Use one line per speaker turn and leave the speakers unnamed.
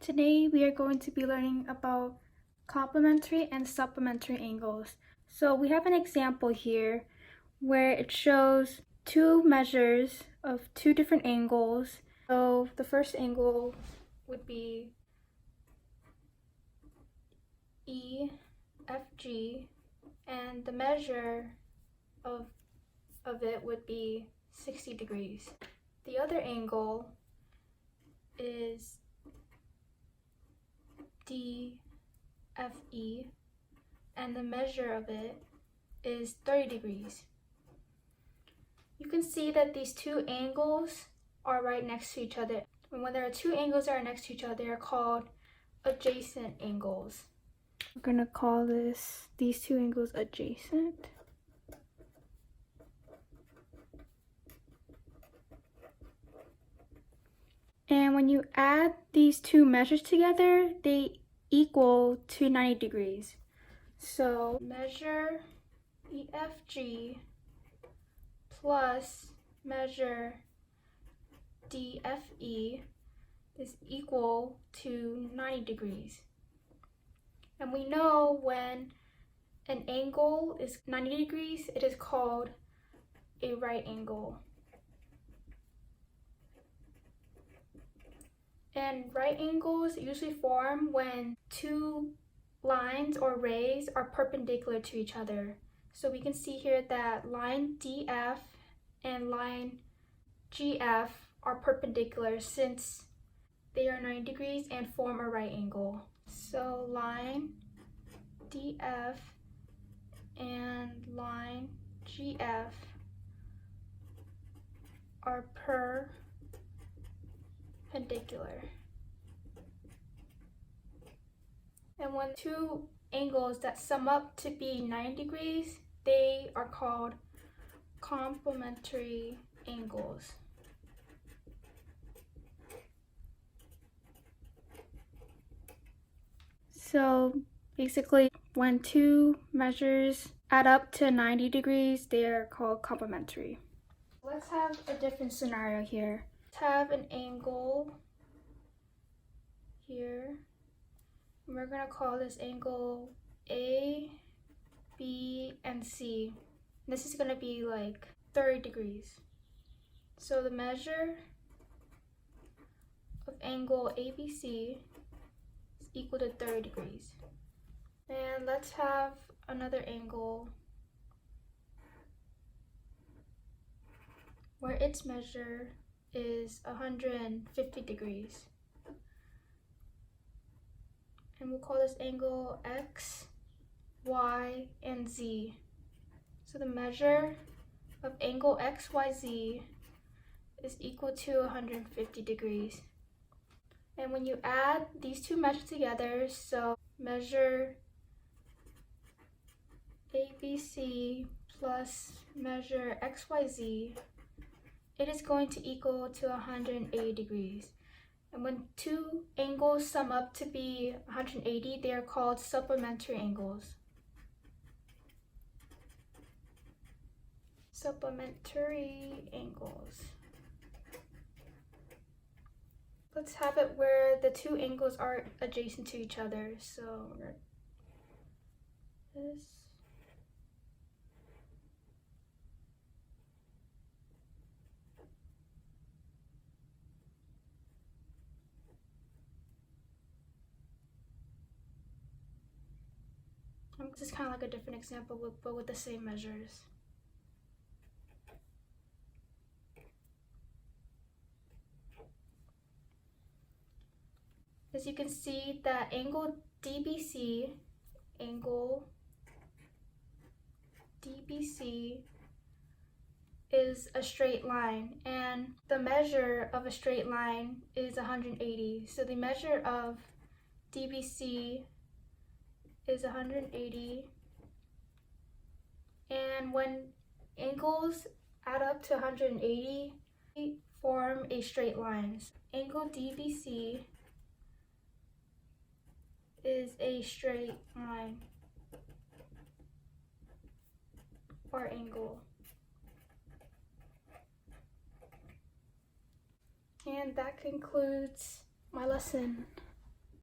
Today we are going to be learning about complementary and supplementary angles. So we have an example here where it shows two measures of two different angles. So the first angle would be EFG, and the measure of it would be 60 degrees. The other angle is DFE, and the measure of it is 30 degrees. You can see that these two angles are right next to each other. And when there are two angles that are next to each other, they are called adjacent angles. We're going to call these two angles adjacent. And when you add these two measures together, they equal to 90 degrees. So measure EFG plus measure DFE is equal to 90 degrees. And we know when an angle is 90 degrees, it is called a right angle. And right angles usually form when two lines or rays are perpendicular to each other. So we can see here that line DF and line GF are perpendicular since they are 90 degrees and form a right angle. So line DF and line GF are perpendicular. And when two angles that sum up to be 90 degrees, they are called complementary angles. So basically, when two measures add up to 90 degrees, they are called complementary. Let's have a different scenario here. Let's have an angle here. We're going to call this angle A, B, and C. This is going to be like 30 degrees. So the measure of angle ABC is equal to 30 degrees. And let's have another angle where its measure is 150 degrees. And we'll call this angle X, Y, and Z. So the measure of angle XYZ is equal to 150 degrees. And when you add these two measures together, so measure ABC plus measure XYZ, it is going to equal to 180 degrees. And when two angles sum up to be 180, they are called supplementary angles. Supplementary angles. Let's have it where the two angles are adjacent to each other. So this. This is kind of like a different example, but with the same measures. As you can see, that angle DBC is a straight line, and the measure of a straight line is 180. So the measure of DBC is 180, and when angles add up to 180, they form a straight line. Angle DBC is a straight line or angle. And that concludes my lesson.